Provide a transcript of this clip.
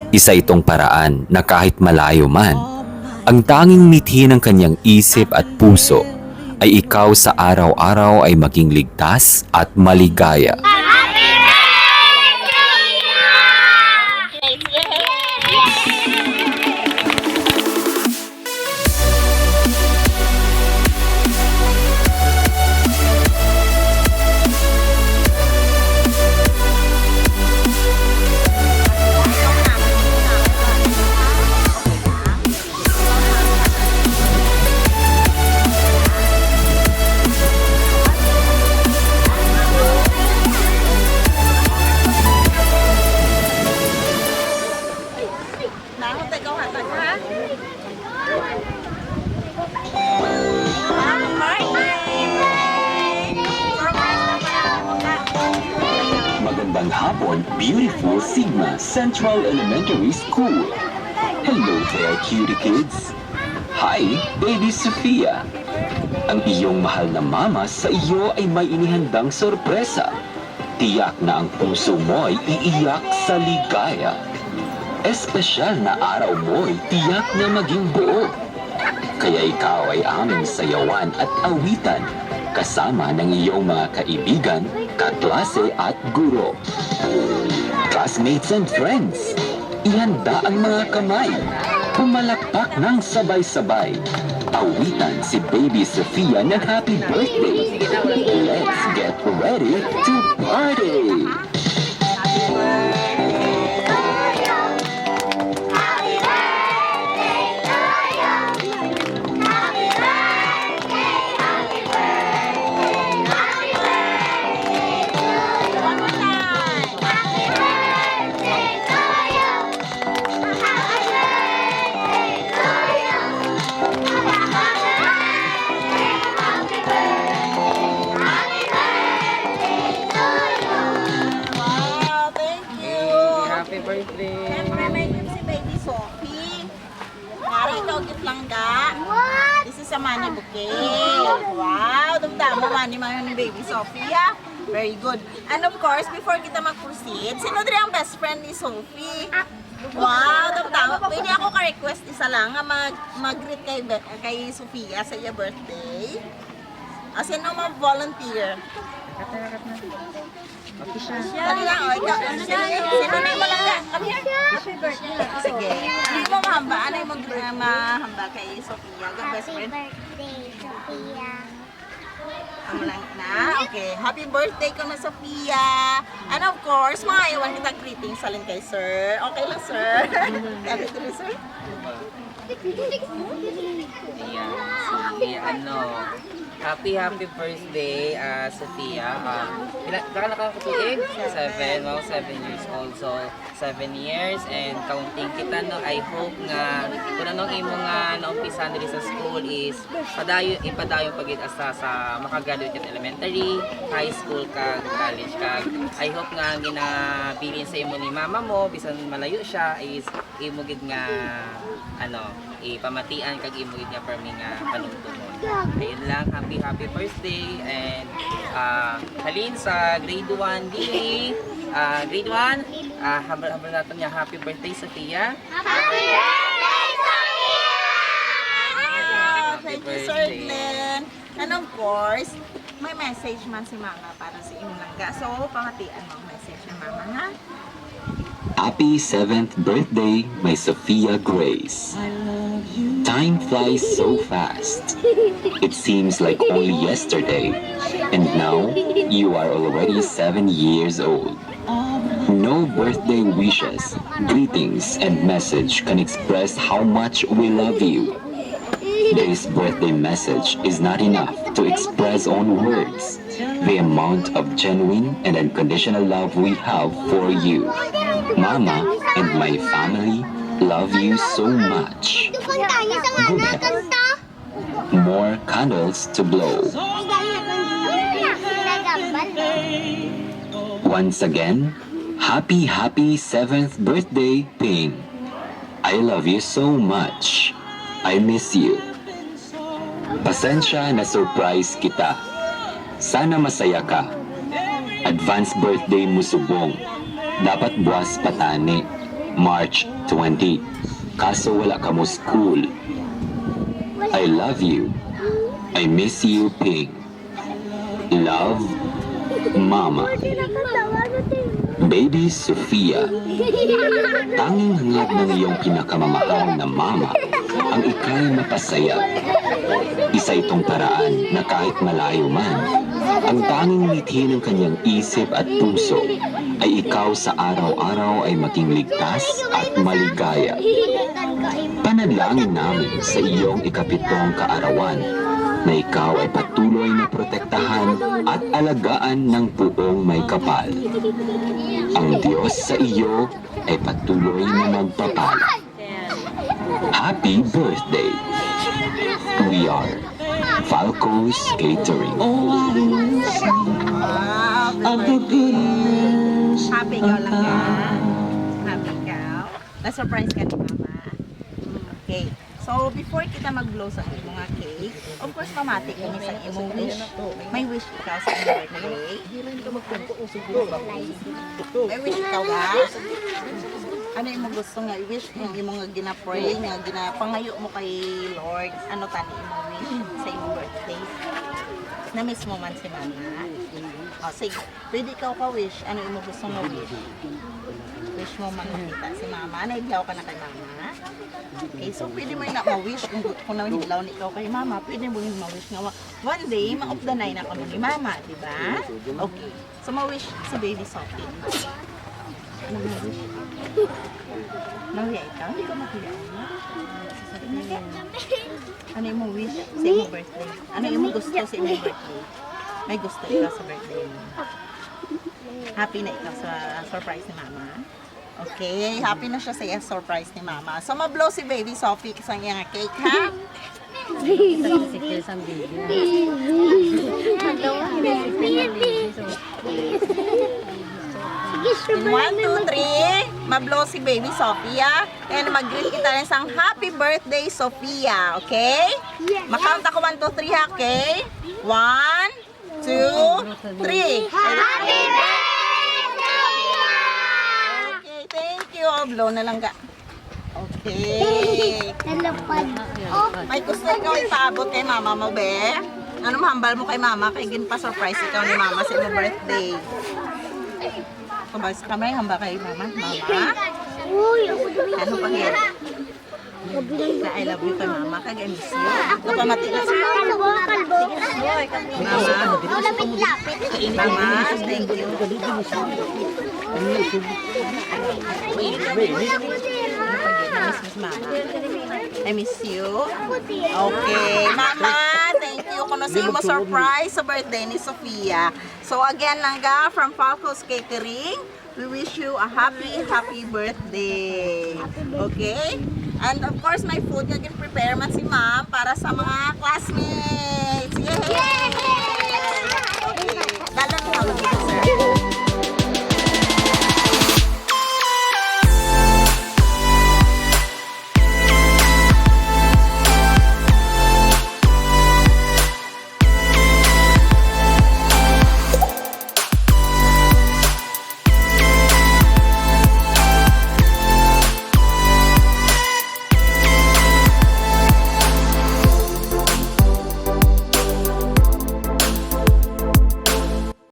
Isa itong paraan na kahit malayo man, ang tanging mithi ng kanyang isip at puso ay ikaw sa araw-araw ay maging ligtas at maligaya. Magandang hapon, beautiful Sigma Central Elementary School. Hello there, cutie kids. Hi, baby Sofia. Ang iyong mahal na mama sa iyo ay may inihandang sorpresa. Tiyak na ang puso mo ay iiyak sa ligaya. Espesyal na araw mo ay tiyak na maging buo. Kaya ikaw ay aming sayawan at awitan kasama ng iyong mga kaibigan, kaklase at guro. Classmates and friends, ihanda ang mga kamay. Pumalakpak ng sabay-sabay. Awitan si Baby Sofia ng happy birthday. Let's get ready to party! Happy birthday! Siyempre, may gift si Baby Sophie. Para ikaw gift lang ga. This is a money bouquet. Wow, damdama money ni Baby Sophie. Very good. And of course, before kita mag-proceed, sino din ang best friend ni Sophie? Wow, damdama. Pwede ako ka-request isa lang mag-greet kay Sofia sa iya birthday. Sino mag-volunteer? Dali lang, o. Sino na yung malangga? Come here. Happy birthday. Sige. Hindi mo mahamba. Ano yung mahamba kay Sofia? Good best friend? birthday, Sophia. Ang lang na. Okay. Happy birthday ko na, Sofia. And of course, iwan kita greetings salin kay sir. Okay lang, sir? Sabi ko na, sir? Happy birthday, Sophia. Kailan ka kutuig? 7, wow, 7 years old. So, 7 years and counting kita, no? I hope nga, kung anong imo nga naumpisa nila sa school is ipadayon pagit asa sa makagraduate ka elementary, high school ka, college ka. I hope nga ginabilin sa imo ni mama mo, bisan malayo siya, is imo gid nga, ipamatian kag imo gid nga permi nga panungtunon. Ayun lang, happy birthday and halin sa grade 1 di grade 1 habal natin niya happy birthday Sophia. Happy birthday, Sophia! Thank you, Sir Glenn. And of course, may message man si Mama para sa imo langga. So, pamatian mo ang message ni Mama, ha? Happy 7th birthday, my Sophia Grace. Time flies so fast. It seems like only yesterday, and now you are already 7 years old. No birthday wishes, greetings, and message can express how much we love you. This birthday message is not enough to express on words the amount of genuine and unconditional love we have for you. Mama and my family love you so much. Good health. More candles to blow. Once again, happy 7th birthday, Ping. I love you so much. I miss you. Pasensya na surprise kita. Sana masaya ka. Advance birthday mo subong. Dapat buwas patani. March 20. Kaso wala ka mo school. I love you. I miss you, Ping. Love, Mama. Baby Sofia. Tanging hangad ng iyong pinakamamahal na mama ang ika'y mapasaya. Isa itong paraan na kahit malayo man, ang tanging mithi ng kanyang isip at puso ay ikaw sa araw-araw ay maging ligtas at maligaya. Panalangin namin sa iyong ikapitong kaarawan na ikaw ay patuloy na protektahan at alagaan ng buong may kapal. Ang Diyos sa iyo ay patuloy na magpapala. Happy birthday! We are Falco's Catering. Happy ikaw lang ka. Happy ikaw. Na-surprise ka ni Mama. Okay. So, before kita mag-blow sa mga cake, of course, mamati kami sa imong wish. May wish ikaw sa imong birthday. May wish ikaw ba? Ano yung gusto nga i-wish? Yung imong nga gina-pray, nga ginapangayo mo kay Lord. Ano tani imong wish sa imong birthday? Na-miss mo man si Mama. O, sige. Pwede ikaw ka-wish. Ano yung gusto mo wish? Wish mo man makita si Mama. Nahilaw ka na kay Mama. Okay, so pwede mo yung ma-wish kung nahilaw ni ikaw kay Mama, pwede mo yung ma-wish nga one day, ma-off the night na kamo ni Mama, di ba? Okay, so ma-wish si Baby Sophie. Ano ma-wish? Nahiya ikaw? Hindi ko mahiya. Ano yung ma-wish sa imong birthday? Ano yung gusto sa imong birthday? May gusto ikaw sa birthday mo? Happy na ikaw sa surprise ni Mama? Okay, happy na siya sa iyang surprise ni Mama. So, ma-blow si Baby Sophie sa iyang cake, ha? 1, 2, 3, ma-blow si Baby Sophia. And mag-greet kita rin sang happy birthday, Sophia. Okay? Ma-count ako 1, 2, 3, ha? Okay? 1, 2, 3. Happy birthday! Okay, thank you. Blow na lang ka. Okay. Nalapad. Oh, May gusto ikaw ipaabot kay Mama mo, be? Ano mahambal mo kay Mama? Kay gin-pa-surprise ikaw ni Mama sa iyong birthday. Kabay sa kamay, hamba kay Mama. Mama? uy, ako dumi. Ano pa yan? Na I love you kay Mama. Kag I miss you. Napamati na sa Kalbo, kalbo. Mama. Oh, lapit-lapit. Mama, thank you. I miss you. Okay, Mama, thank you. Kung nasa mo surprise sa birthday ni Sofia. So again lang ga, from Falco's Catering, we wish you a happy, happy birthday. Okay? And of course, may food nga prepare man si Ma'am para sa mga classmates. Yay! Okay. Dalan mo.